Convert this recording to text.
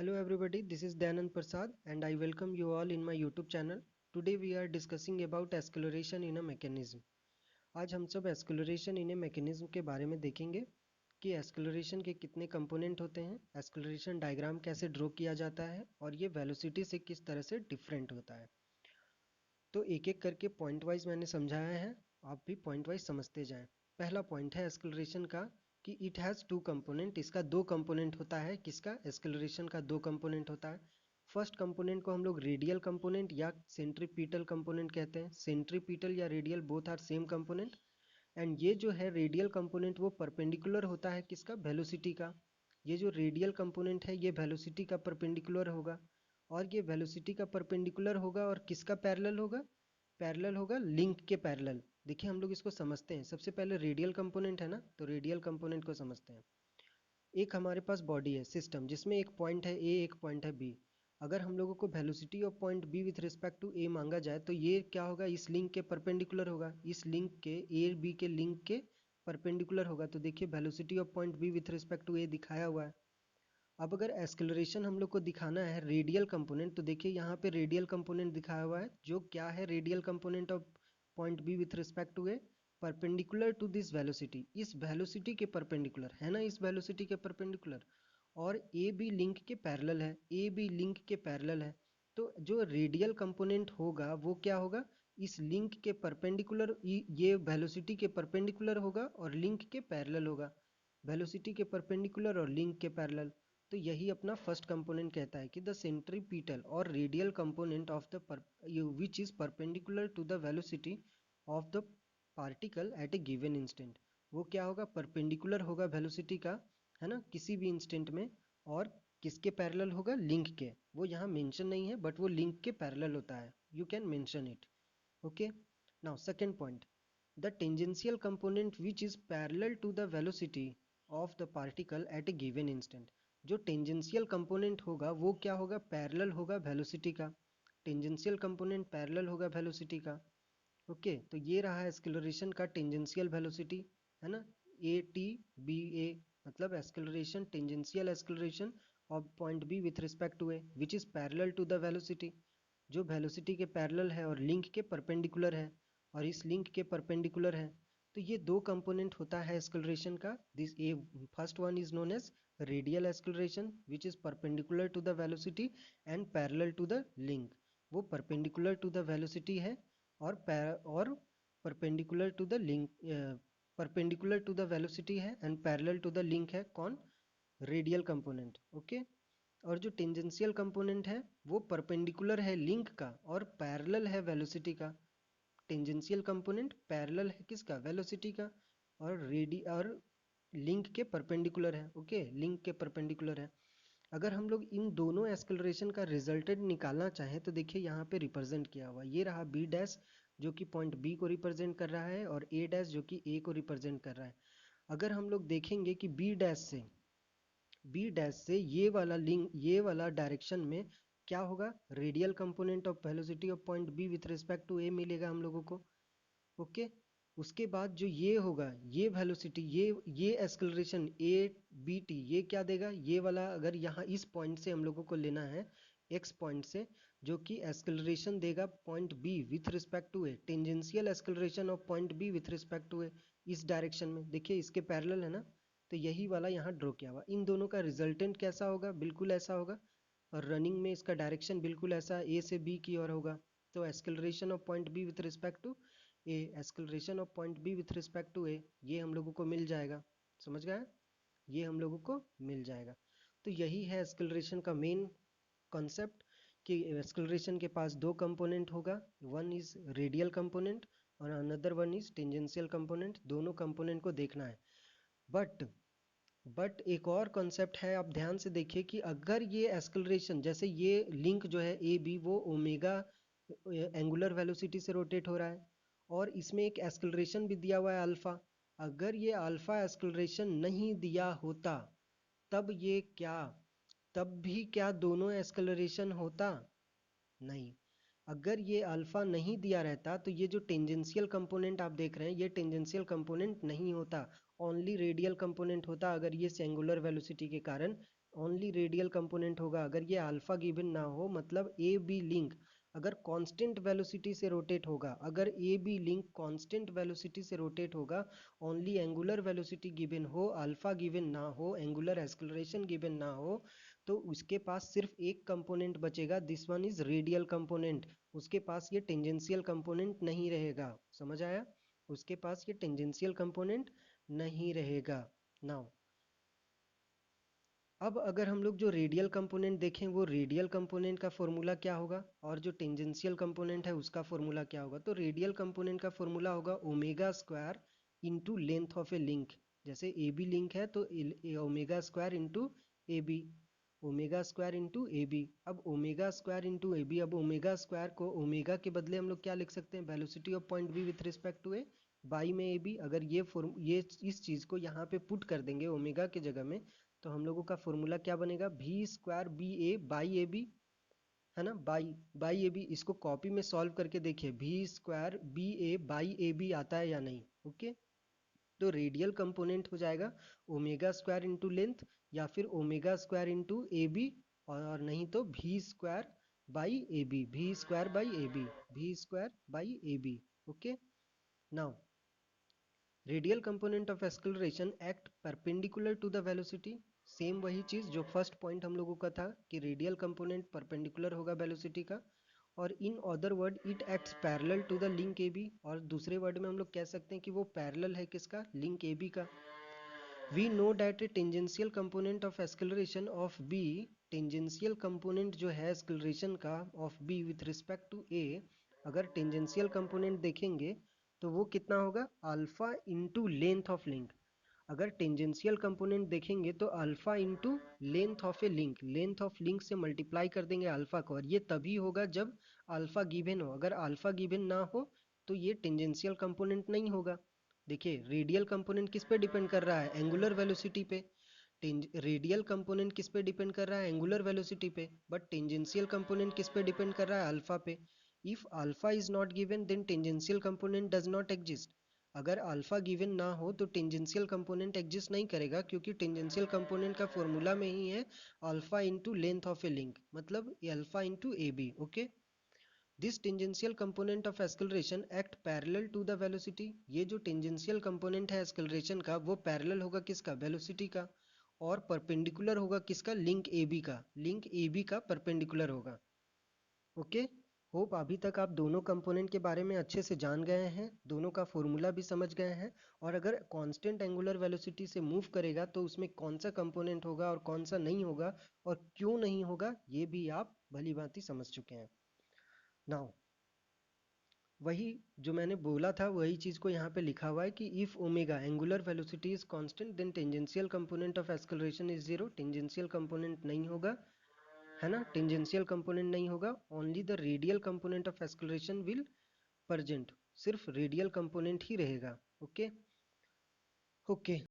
Hello everybody, this is Dayanand Prasad and I welcome you all in my YouTube channel. Today we are discussing about acceleration in a mechanism. आज हम सब acceleration in a mechanism के बारे में देखेंगे कि acceleration के कितने component होते हैं, acceleration diagram कैसे draw किया जाता है और ये velocity से किस तरह से different होता है. तो एक एक करके point wise मैंने समझाया है, आप भी point wise समझते जाएं. पहला point है acceleration का कि इट हैज़ टू कंपोनेंट, इसका दो कंपोनेंट होता है. किसका? एक्सेलरेशन का दो कंपोनेंट होता है. फर्स्ट कंपोनेंट को हम लोग रेडियल कंपोनेंट या सेंट्रीपिटल कंपोनेंट कहते हैं. सेंट्रीपिटल या radial both are same component. And ये जो है रेडियल कंपोनेंट वो परपेंडिकुलर होता है किसका? वेलोसिटी का. ये जो रेडियल कंपोनेंट है ये वेलोसिटी का परपेंडिकुलर होगा और ये वेलोसिटी का परपेंडिकुलर होगा और किसका पैरेलल होगा? पैरेलल होगा लिंक के पैरेलल. देखिए हम लोग इसको समझते हैं. सबसे पहले रेडियल कंपोनेंट है ना, तो रेडियल कंपोनेंट को समझते हैं. एक हमारे पास बॉडी है सिस्टम जिसमें एक पॉइंट है ए एक पॉइंट है बी. अगर हम लोगों को velocity of point B with respect to A मांगा जाए तो ये क्या होगा? इस लिंक के परपेंडिकुलर होगा. इस लिंक के ए बी के लिंक के परपेंडिकुलर होगा. तो देखिए velocity of point B with respect to A दिखाया हुआ है. अब अगर एक्सेलरेशन हम लोग को दिखाना है रेडियल कंपोनेंट, तो देखिए यहाँ पे रेडियल कंपोनेंट दिखाया हुआ है. जो क्या है radial component of point B with respect to A? Perpendicular to this velocity. इस वेलोसिटी के परपेंडिकुलर है ना, इस वेलोसिटी के परपेंडिकुलर. और ए बी लिंक के पैरेलल है, ए बी लिंक के पैरेलल है. तो जो रेडियल कंपोनेंट होगा वो क्या होगा? इस लिंक के परपेंडिकुलर, ये वेलोसिटी के परपेंडिकुलर होगा और लिंक के पैरेलल होगा. वेलोसिटी के परपेंडिकुलर और लिंक के पैरेलल. तो यही अपना फर्स्ट कंपोनेंट कहता है कि द सेंट्रीपिटल और radial component of the which is perpendicular to the velocity of the particle at a given instant. वो क्या होगा? परपेंडिकुलर होगा वेलोसिटी का, है ना, किसी भी इंस्टेंट में. और किसके पैरेलल होगा? लिंक के. वो यहाँ मेंशन नहीं है बट वो लिंक के पैरेलल होता है. You can mention it. Okay. Now second point, the tangential component which is parallel to the velocity of the particle at a given instant. जो टेंजेंशियल कंपोनेंट होगा वो क्या होगा? पैरेलल होगा वेलोसिटी का. टेंजेंशियल कंपोनेंट पैरेलल होगा velocity का. Okay. तो ये रहा एक्सेलरेशन का टेंजेंशियल वेलोसिटी, है ना, ए टी बी ए, मतलब acceleration, tangential acceleration of point B with respect to A which is parallel to the velocity. जो वेलोसिटी के पैरेलल है और लिंक के परपेंडिकुलर है और इस लिंक के परपेंडिकुलर है. तो ये दो कंपोनेंट होता है एक्सेलरेशन का. This a first one is known as radial acceleration which is perpendicular to the velocity and parallel to the link. वो परपेंडिकुलर टू द वेलोसिटी है और perpendicular to the link, perpendicular to the velocity है and parallel to the link है. कौन? Radial component. Okay. और जो tangential component है वो परपेंडिकुलर है लिंक का और पैरेलल है वेलोसिटी का. टेंजेंशियल कंपोनेंट पैरेलल है किसका? वेलोसिटी का. और लिंक के परपेंडिकुलर है. ओके, लिंक के परपेंडिकुलर है. अगर हम लोग इन दोनों एक्सेलरेशन का रिजल्टेंट निकालना चाहें तो देखिए यहाँ पे रिप्रेजेंट किया हुआ ये रहा बी डैश जो कि पॉइंट बी को रिप्रेजेंट कर रहा है और ए डैश जो कि ए को रिप्रेजेंट कर रहा है. अगर हम लोग देखेंगे कि बी डैश से ये वाला लिंक, ये वाला डायरेक्शन में क्या होगा? Radial component of velocity of point B with respect to A मिलेगा हम लोगों को. ओके. उसके बाद जो ये होगा, ये वेलोसिटी, ये एक्सेलरेशन ए बी टी, ये क्या देगा? ये वाला अगर यहाँ इस पॉइंट से हम लोगों को लेना है, एक्स पॉइंट से, जो कि एक्सेलरेशन देगा point B with respect to A, tangential acceleration of point B with respect to A, इस डायरेक्शन में. देखिए इसके पैरेलल है ना, तो यही वाला यहाँ ड्रॉ किया हुआ. इन दोनों का रिजल्टेंट कैसा होगा? बिल्कुल ऐसा होगा. और रनिंग में इसका डायरेक्शन बिल्कुल ऐसा ए से बी की ओर होगा. तो acceleration of point B with respect to A, acceleration of point B with respect to A, ये हम लोगों को मिल जाएगा. समझ गए? ये हम लोगों को मिल जाएगा. तो यही है एक्सेलरेशन का मेन कॉन्सेप्ट कि एक्सेलरेशन के पास दो कंपोनेंट होगा. वन इज रेडियल कंपोनेंट और another one is tangential component. दोनों कंपोनेंट को देखना है. बट एक और कॉन्सेप्ट है, आप ध्यान से देखिए कि अगर ये एक्सेलरेशन, जैसे ये लिंक जो है ए बी वो ओमेगा एंगुलर वेलोसिटी से रोटेट हो रहा है और इसमें एक एक्सेलरेशन भी दिया हुआ है अल्फा. अगर ये अल्फा एक्सेलरेशन नहीं दिया होता तब ये क्या, तब भी क्या दोनों एक्सेलरेशन होता? नहीं. अगर ये अल्फा नहीं दिया रहता तो ये जो टेंजेंशियल कंपोनेंट आप देख रहे हैं ये टेंजेंशियल कंपोनेंट नहीं होता, ओनली रेडियल कंपोनेंट होता. अगर ये एंगुलर वेलोसिटी के कारण ओनली रेडियल कंपोनेंट होगा। अगर ये अल्फा गिवन ना हो, मतलब ए बी लिंक अगर कांस्टेंट वेलोसिटी से रोटेट होगा, अगर A B link constant velocity से रोटेट होगा, ओनली एंगुलर वेलोसिटी गिवन हो, अल्फा गिवन ना हो, एंगुलर एक्सेलरेशन गिवन ना हो, तो उसके पास सिर्फ एक कंपोनेंट बचेगा, this one is radial component. उसके पास ये टेंजेंशियल कंपोनेंट नहीं रहेगा। समझ आया? उसके पास ये टेंजेंशियल कंपोनेंट नहीं रहेगा। नाउ अब अगर हम लोग जो रेडियल कंपोनेंट देखें, वो रेडियल कंपोनेंट का फॉर्मूला क्या होगा और जो टेंजेंशियल कंपोनेंट है उसका फॉर्मूला क्या होगा। तो रेडियल कंपोनेंट का फॉर्मूला होगा omega square into length of a link. जैसे ए बी लिंक है तो omega square into A B, omega square into A B. अब omega square into A B, अब ओमेगा स्क्वायर को ओमेगा के बदले हम लोग क्या लिख सकते हैं, velocity of point B with respect to A by में ए बी। अगर ये इस चीज़ को यहाँ पे पुट कर देंगे ओमेगा के जगह में, तो हम लोगों का फॉर्मूला क्या बनेगा, V square B A by A B, है ना, बाई बाई ए बी। इसको कॉपी में सॉल्व करके देखिए, V square B A by A B आता है या नहीं। ओके, तो रेडियल कंपोनेंट हो जाएगा ओमेगा स्क्वायर इंटू लेंथ, या फिर omega square into A B, और नहीं तो V square by A B, V square by A B, V square by A B. Okay, now radial component of acceleration act perpendicular to the velocity. Same वही चीज़ जो first point हम लोगों का था कि रेडियल कंपोनेंट परपेंडिकुलर होगा velocity का, और in other word it acts parallel to the link A B, और दूसरे वर्ड में हम लोग कह सकते हैं कि वो पैरेलल है किसका, लिंक ए बी का। We know that a tangential component of acceleration of B, tangential component जो है एक्सेलरेशन का of B with respect to A, अगर टेंजेंशियल कंपोनेंट देखेंगे तो वो कितना होगा, alpha into length of link. अगर टेंजेंशियल कंपोनेंट देखेंगे तो alpha into length of a link, length of link से मल्टीप्लाई कर देंगे अल्फा को, और ये तभी होगा जब अल्फा गिवन हो। अगर अल्फा गिवन ना हो तो ये टेंजेंशियल कंपोनेंट नहीं होगा। देखिए रेडियल कंपोनेंट किस पे डिपेंड कर रहा है, एंगुलर वेलोसिटी पे। रेडियल कंपोनेंट किस पे डिपेंड कर रहा है, एंगुलर वेलोसिटी पे, बट टेंजेंशियल कंपोनेंट किस पे डिपेंड कर रहा है, अल्फा पे। If alpha is not given then tangential component does not exist. अगर अल्फा गिवन ना हो तो टेंजेंशियल कंपोनेंट एग्जिस्ट नहीं करेगा, क्योंकि टेंजेंशियल कंपोनेंट का फॉर्मूला में ही है alpha into length of a link, मतलब alpha into A B. Okay, this tangential component of acceleration act parallel to the velocity. ये जो टेंजेंशियल कंपोनेंट है एक्सेलरेशन का, वो पैरेलल होगा किसका, वेलोसिटी का, और परपेंडिकुलर होगा किसका, लिंक ए बी का, लिंक ए बी का परपेंडिकुलर होगा। ओके, होप अभी तक आप दोनों कंपोनेंट के बारे में अच्छे से जान गए हैं, दोनों का फॉर्मूला भी समझ गए हैं, और अगर कांस्टेंट एंगुलर वेलोसिटी से मूव करेगा तो उसमें कौन सा कंपोनेंट होगा और कौन सा नहीं होगा, और क्यों नहीं होगा, ये भी आप भली भांति समझ चुके हैं। नाउ वही जो मैंने बोला था वही चीज़ को यहाँ पे लिखा हुआ है कि if omega angular velocity is constant then tangential component of acceleration is zero. Tangential component नहीं होगा, है ना, टेंजेंशियल कंपोनेंट नहीं होगा, only the radial component of acceleration will present, सिर्फ रेडियल कंपोनेंट ही रहेगा। Okay, okay.